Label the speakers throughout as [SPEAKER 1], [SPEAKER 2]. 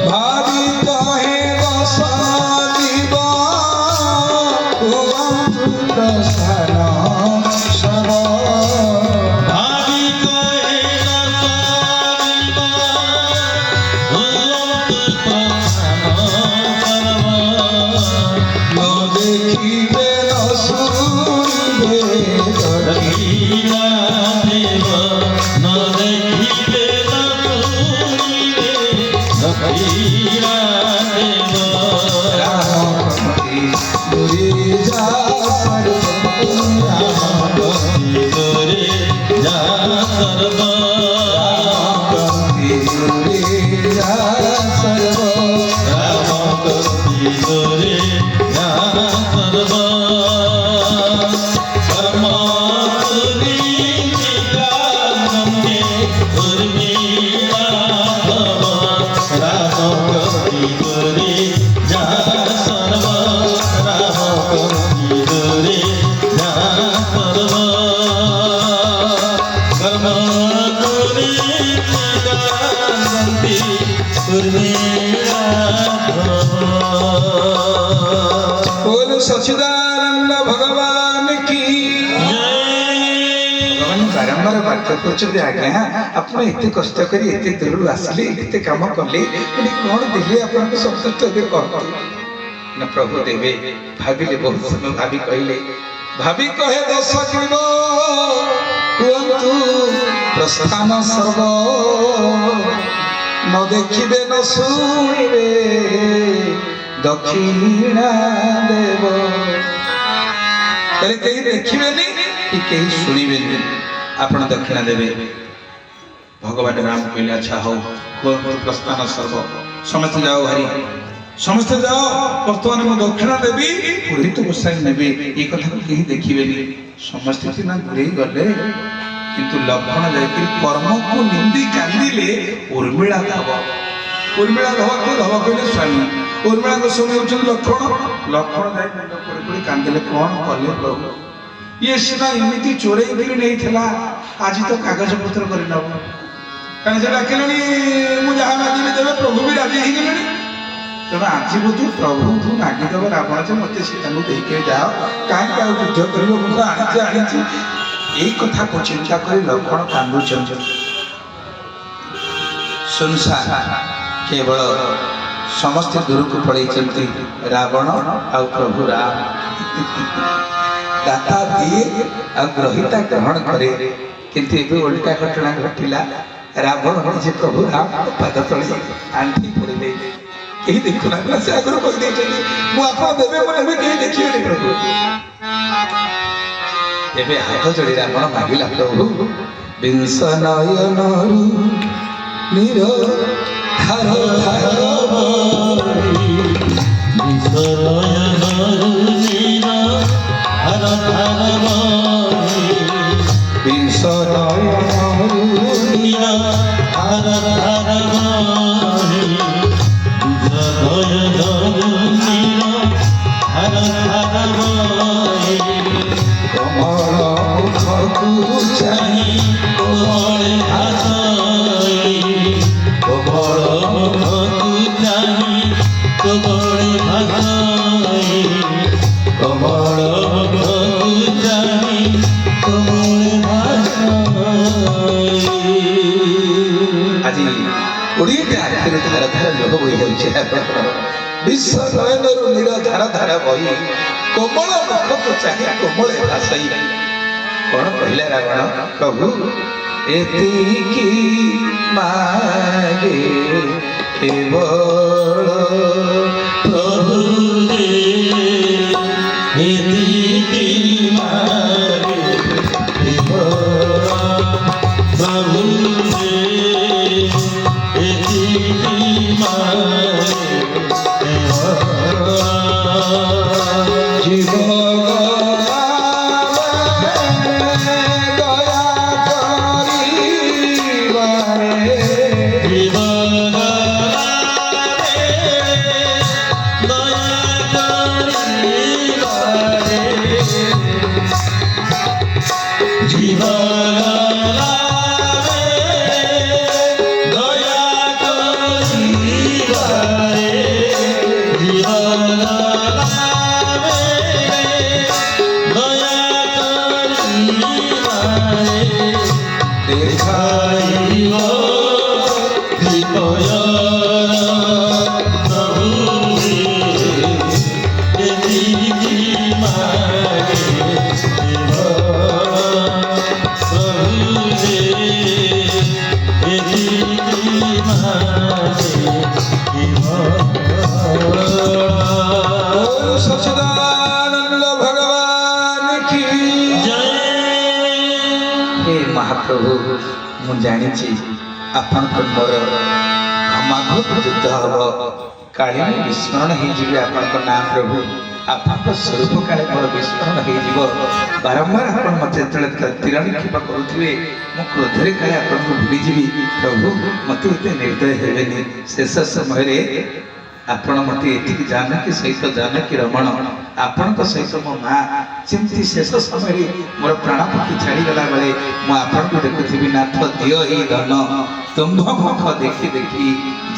[SPEAKER 1] भावी कहे दस जीव प्रस्थान सर्व
[SPEAKER 2] भावी कहे
[SPEAKER 1] न देखिबे न शुणिबे
[SPEAKER 2] दक्षिणा देव न देखिबे न शुणिबे दक्षिणा देव
[SPEAKER 1] रामपति दूरे जा
[SPEAKER 2] रामपति दूरे जा सर्व
[SPEAKER 1] रामपति दूरे जा सर्व
[SPEAKER 2] रामपति दूरे जा सर्व
[SPEAKER 1] बोल सच्चिदानंद भगवान की भगवान बारंबार बार्ता करछथि आज्ञा आपण एते कष्ट करी एते दूर आसले एते काम कले पुनी कोन दिले आपण को संतुष्ट दे कर न प्रभु देवे भाबिले बहुत समय भाबी कहले भाबी कहे दस जीव कुंतु प्रस्थान सर्व न देखिबे न शुणिबे दक्षिणा देव कहे कहीं देखिबेनी कि कहीं शुणिबेनी आपण दक्षिणा देवे भगवान राम कहले अच्छा हो प्रस्थान सर्व समस्त जाओ हरि समस्त जाओ वर्तमान में दक्षिणा देवी पुरोहित गोसाई नेबे ये कथा को कहीं देखिबेनी समस्त सिना दूरे गले किंतु लक्षण जायकरी कर्म को निंदी कांदिले उर्मिला धाव उर्मिला धाव कहले स्वामी उर्मिला गोस्वामी होचन लक्षण लक्षण जाय मुंड पड़ी पड़ी कांदिले कौन कले प्रभु ये सिना एमिति चोरई गिरी नहीं थिला आज तो कागज पत्र करि नब कने से डाकिलनी मु जहा मागी देबे प्रभु भी राजी ही गेलनी तब आज बुद्धि प्रभु तू मागी देबे रावण से मते सीता नु देई के जाओ काहे का युद्ध करियो मु आणी এই কথা को चिंता करी लक्षण कांदुचन सुनसान केवल समस्त दूर को पड़े रावण आ प्रभु राम दाता दिए आ ग्रहिता ग्रहण करे किंतु एबे उल्टा घटना घटिला रावण निजे प्रभु राम पाद तले आंठी पड़े कहीं देखुना से आगर कह दे मु आपन देबे मन एबे कहीं देखिबे प्रभु एबे हाथ जोड़ी रावण मागिला प्रभु बिंस नयनरु निर धार धार
[SPEAKER 2] बिंस नयनरु निर धार धार
[SPEAKER 1] बिंस नयनरु
[SPEAKER 2] निर धार धार बिंस नयनरु निर धार धार
[SPEAKER 1] कमल मुखକୁ ଚାହିଁ
[SPEAKER 2] कोमल भाषाई कोमल मुखକୁ ଚାହିଁ कोमल भाषाई कोमल मुखକୁ ଚାହିଁ कोमल भाषाई
[SPEAKER 1] ଆଜି ଓଡ଼ିଆଟେ ଆଖିରେ ଧାର ଧାର ଲୁହ ବୋହି ଯାଉଛି ବିଶ୍ୱ ନୟନରୁ ନୀଳ ଧାର ଧାର ବହି କୋମଳ ମୁଖକୁ ଚାହିଁ କୋମଳ ଭାଷାଇ କଣ କହିଲା ରାବଣ ପ୍ରଭୁ ଏତିକି ମାଗେ କେବଳ
[SPEAKER 2] प्रभु रे एतिकी मागे केवल प्रभु रे एतिकी मागे केवल
[SPEAKER 1] जीव बोलो सच्चिदानंद भगवान की हे महाप्रभु ମୁଁ ଜାଣିଛି ଆପଣଙ୍କ ମୋର ଅମାଘ ଯୁଦ୍ଧ ହବ କାଳେ ମୁଁ ବିସ୍ମରଣ ହେଇଯିବି ଆପଣଙ୍କ ନାଁ ପ୍ରଭୁ ଆପଣଙ୍କ ସ୍ୱରୂପ କାଳେ ମୋର ବିସ୍ମରଣ ହେଇଯିବ ବାରମ୍ବାର ଆପଣ ମୋତେ ଯେତେବେଳେ ତୀର ନିକ୍ଷେପ କରୁଥିବେ ମୁଁ କ୍ରୋଧରେ କାଳେ ଆପଣଙ୍କୁ ଭୁଲିଯିବି ପ୍ରଭୁ ମୋତେ ଏତେ ନିର୍ଦ୍ଦୟ ହେବେନି ଶେଷ ସମୟରେ ଆପଣ ମୋତେ ଏଠିକି ଜାନକୀ ସହିତ ଜାନକୀ ରମଣ ଆପଣଙ୍କ ସହିତ ମୋ ମା ଯେମିତି ଶେଷ ସମୟରେ ମୋର ପ୍ରାଣପତି ଛାଡ଼ିଗଲା ବେଳେ ମୁଁ ଆପଣଙ୍କୁ ଦେଖୁଥିବି ନାଥ ଦିଅ ଏଇ ଧନ ତୁମ୍ଭ ମୁଖ ଦେଖି ଦେଖି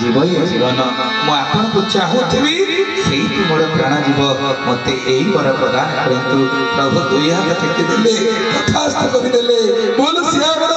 [SPEAKER 1] ଯିବ ଏ ଜୀବନ ମୁଁ ଆପଣଙ୍କୁ ଚାହୁଁଥିବି ସେଇଠି ମୋର ପ୍ରାଣ ଯିବ ମୋତେ ଏଇ ବର ପ୍ରଦାନ କରନ୍ତୁ ପ୍ରଭୁ ଦୁଇ ହାତ ଟେକି ଦେଲେ ତଥାସ୍ଥ କରିଦେଲେ ବୋଲ ସିଆର